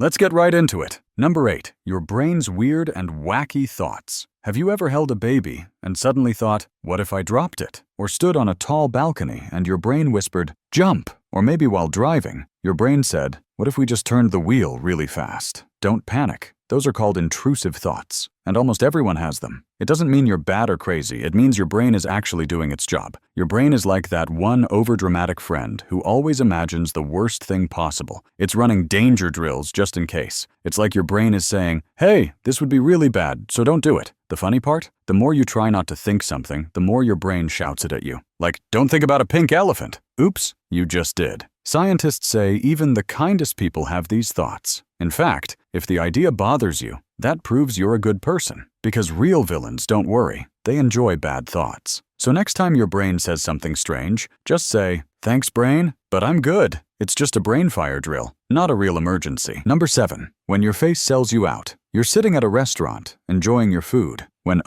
Let's get right into it. Number 8, your brain's weird and wacky thoughts. Have you ever held a baby and suddenly thought, what if I dropped it? Or stood on a tall balcony and your brain whispered, jump? Or maybe while driving, your brain said, what if we just turned the wheel really fast? Don't panic. Those are called intrusive thoughts, and almost everyone has them. It doesn't mean you're bad or crazy. It means your brain is actually doing its job. Your brain is like that one overdramatic friend who always imagines the worst thing possible. It's running danger drills just in case. It's like your brain is saying, hey, this would be really bad, so don't do it. The funny part? The more you try not to think something, the more your brain shouts it at you. Like, don't think about a pink elephant. Oops, you just did. Scientists say even the kindest people have these thoughts. In fact, if the idea bothers you, that proves you're a good person. Because real villains don't worry. They enjoy bad thoughts. So next time your brain says something strange, just say, thanks brain, but I'm good. It's just a brain fire drill, not a real emergency. Number 7, when your face sells you out. You're sitting at a restaurant, enjoying your food, when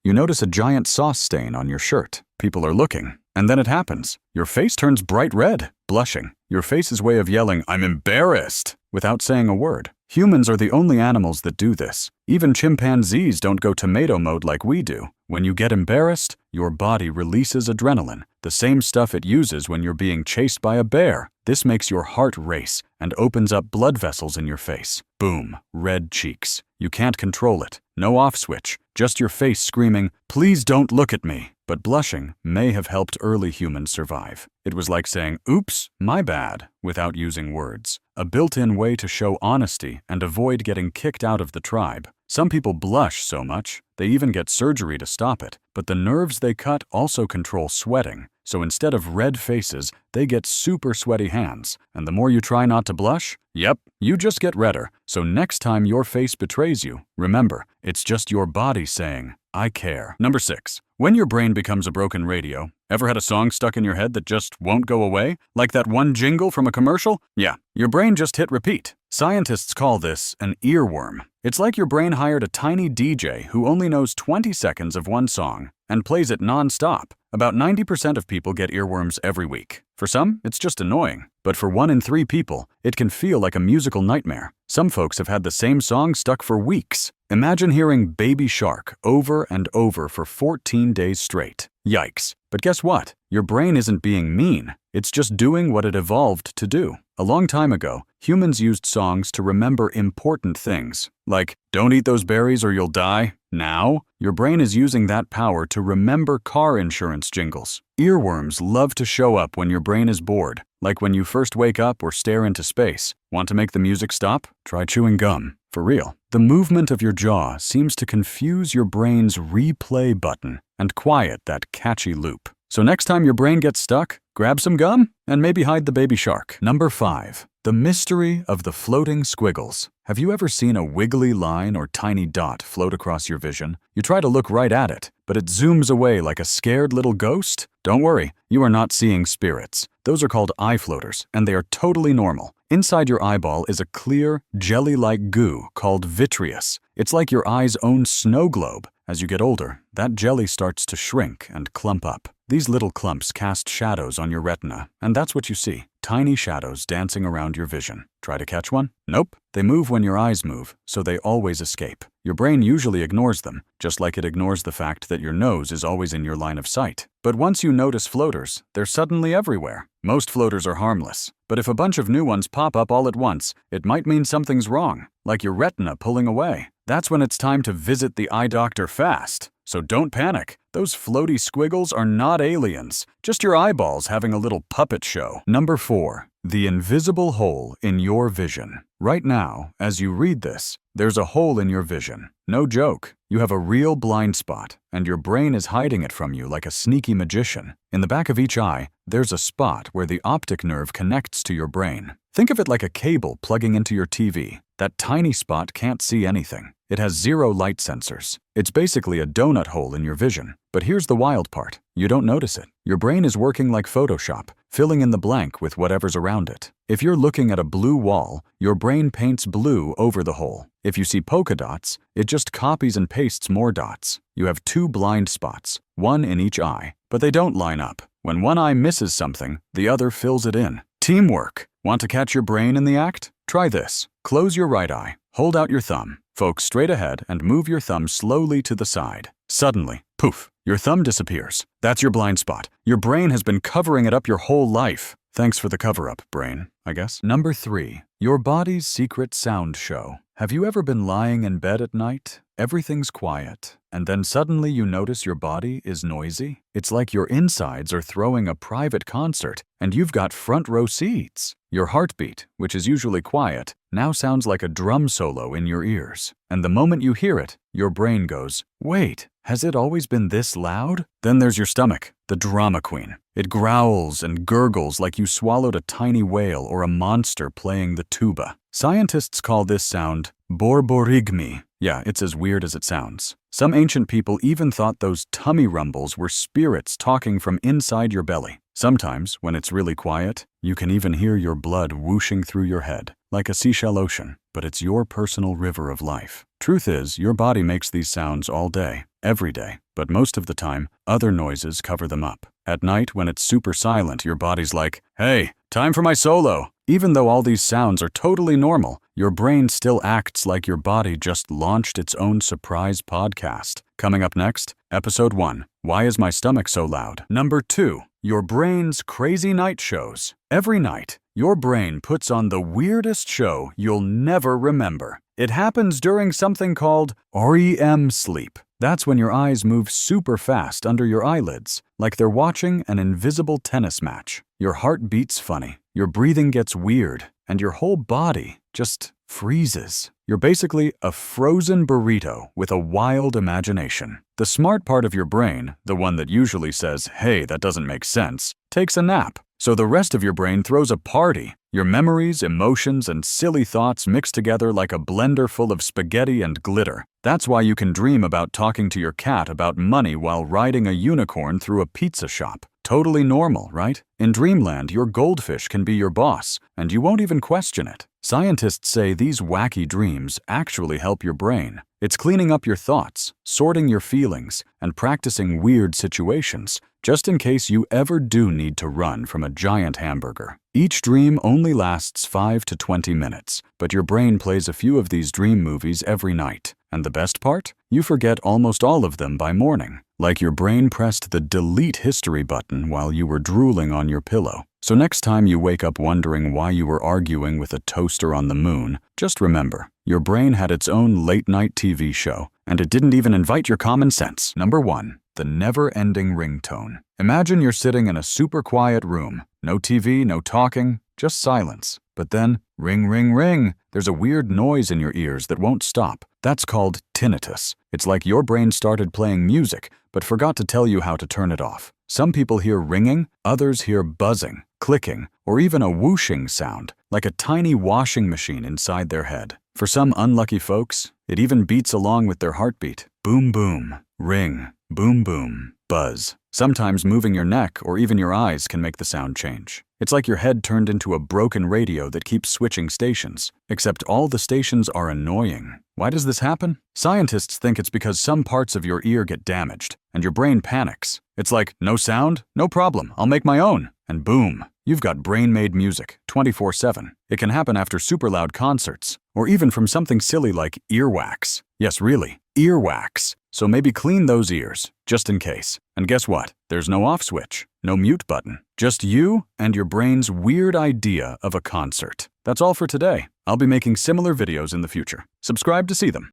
you notice a giant sauce stain on your shirt. People are looking. And then it happens. Your face turns bright red, blushing. Your face's way of yelling, I'm embarrassed, without saying a word. Humans are the only animals that do this. Even chimpanzees don't go tomato mode like we do. When you get embarrassed, your body releases adrenaline, the same stuff it uses when you're being chased by a bear. This makes your heart race and opens up blood vessels in your face. Boom, red cheeks. You can't control it. No off switch, just your face screaming, please don't look at me. But blushing may have helped early humans survive. It was like saying, oops, my bad, without using words. A built-in way to show honesty and avoid getting kicked out of the tribe. Some people blush so much, they even get surgery to stop it. But the nerves they cut also control sweating. So instead of red faces, they get super sweaty hands. And the more you try not to blush, yep, you just get redder. So next time your face betrays you, remember, it's just your body saying, I care. Number 6, when your brain becomes a broken radio. Ever had a song stuck in your head that just won't go away? Like that one jingle from a commercial? Yeah, your brain just hit repeat. Scientists call this an earworm. It's like your brain hired a tiny DJ who only knows 20 seconds of one song and plays it non-stop. About 90% of people get earworms every week. For some, it's just annoying. But for 1 in 3 people, it can feel like a musical nightmare. Some folks have had the same song stuck for weeks. Imagine hearing Baby Shark over and over for 14 days straight. Yikes. But guess what? Your brain isn't being mean. It's just doing what it evolved to do. A long time ago, humans used songs to remember important things. Like, don't eat those berries or you'll die. Now, your brain is using that power to remember car insurance jingles. Earworms love to show up when your brain is bored, like when you first wake up or stare into space. Want to make the music stop? Try chewing gum. For real. The movement of your jaw seems to confuse your brain's replay button and quiet that catchy loop. So next time your brain gets stuck, grab some gum and maybe hide the baby shark. Number 5, the mystery of the floating squiggles. Have you ever seen a wiggly line or tiny dot float across your vision? You try to look right at it, but it zooms away like a scared little ghost? Don't worry, you are not seeing spirits. Those are called eye floaters, and they are totally normal. Inside your eyeball is a clear, jelly-like goo called vitreous. It's like your eye's own snow globe. As you get older, that jelly starts to shrink and clump up. These little clumps cast shadows on your retina, and that's what you see. Tiny shadows dancing around your vision. Try to catch one? Nope. They move when your eyes move, so they always escape. Your brain usually ignores them, just like it ignores the fact that your nose is always in your line of sight. But once you notice floaters, they're suddenly everywhere. Most floaters are harmless, but if a bunch of new ones pop up all at once, it might mean something's wrong, like your retina pulling away. That's when it's time to visit the eye doctor fast. So don't panic. Those floaty squiggles are not aliens, just your eyeballs having a little puppet show. Number 4, the invisible hole in your vision. Right now, as you read this, there's a hole in your vision. No joke. You have a real blind spot, and your brain is hiding it from you like a sneaky magician. In the back of each eye, there's a spot where the optic nerve connects to your brain. Think of it like a cable plugging into your TV. That tiny spot can't see anything. It has 0 light sensors. It's basically a donut hole in your vision. But here's the wild part. You don't notice it. Your brain is working like Photoshop, filling in the blank with whatever's around it. If you're looking at a blue wall, your brain paints blue over the hole. If you see polka dots, it just copies and pastes more dots. You have 2 blind spots, 1 in each eye, but they don't line up. When one eye misses something, the other fills it in. Teamwork. Want to catch your brain in the act? Try this. Close your right eye, hold out your thumb, focus straight ahead, and move your thumb slowly to the side. Suddenly, poof, your thumb disappears. That's your blind spot. Your brain has been covering it up your whole life. Thanks for the cover-up, brain, I guess. Number 3. Your body's secret sound show. Have you ever been lying in bed at night? Everything's quiet, and then suddenly you notice your body is noisy? It's like your insides are throwing a private concert, and you've got front row seats. Your heartbeat, which is usually quiet, now sounds like a drum solo in your ears. And the moment you hear it, your brain goes, "Wait, has it always been this loud?" Then there's your stomach, the drama queen. It growls and gurgles like you swallowed a tiny whale or a monster playing the tuba. Scientists call this sound borborygmi. Yeah, it's as weird as it sounds. Some ancient people even thought those tummy rumbles were spirits talking from inside your belly. Sometimes, when it's really quiet, you can even hear your blood whooshing through your head, like a seashell ocean, but it's your personal river of life. Truth is, your body makes these sounds all day, every day, but most of the time, other noises cover them up. At night, when it's super silent, your body's like, "Hey, time for my solo." Even though all these sounds are totally normal, your brain still acts like your body just launched its own surprise podcast. Coming up next, Episode 1, Why is my stomach so loud? Number 2, your brain's crazy night shows. Every night, your brain puts on the weirdest show you'll never remember. It happens during something called REM sleep. That's when your eyes move super fast under your eyelids, like they're watching an invisible tennis match. Your heart beats funny, your breathing gets weird, and your whole body just freezes. You're basically a frozen burrito with a wild imagination. The smart part of your brain, the one that usually says, "Hey, that doesn't make sense," takes a nap. So the rest of your brain throws a party. Your memories, emotions, and silly thoughts mix together like a blender full of spaghetti and glitter. That's why you can dream about talking to your cat about money while riding a unicorn through a pizza shop. Totally normal, right? In dreamland, your goldfish can be your boss, and you won't even question it. Scientists say these wacky dreams actually help your brain. It's cleaning up your thoughts, sorting your feelings, and practicing weird situations, just in case you ever do need to run from a giant hamburger. Each dream only lasts 5 to 20 minutes, but your brain plays a few of these dream movies every night. And the best part? You forget almost all of them by morning, like your brain pressed the delete history button while you were drooling on your pillow. So next time you wake up wondering why you were arguing with a toaster on the moon, just remember, your brain had its own late-night TV show, and it didn't even invite your common sense. Number 1. The Never-Ending Ringtone. Imagine you're sitting in a super quiet room. No TV, no talking, just silence. But then, ring, ring, ring, there's a weird noise in your ears that won't stop. That's called tinnitus. It's like your brain started playing music, but forgot to tell you how to turn it off. Some people hear ringing, others hear buzzing, clicking, or even a whooshing sound, like a tiny washing machine inside their head. For some unlucky folks, it even beats along with their heartbeat. Boom, boom, ring, boom, boom, buzz. Sometimes moving your neck or even your eyes can make the sound change. It's like your head turned into a broken radio that keeps switching stations, except all the stations are annoying. Why does this happen? Scientists think it's because some parts of your ear get damaged, and your brain panics. It's like, no sound? No problem, I'll make my own. And boom, you've got brain-made music 24/7. It can happen after super loud concerts, or even from something silly like earwax. Yes, really, earwax. So maybe clean those ears, just in case. And guess what? There's no off switch, no mute button. Just you and your brain's weird idea of a concert. That's all for today. I'll be making similar videos in the future. Subscribe to see them.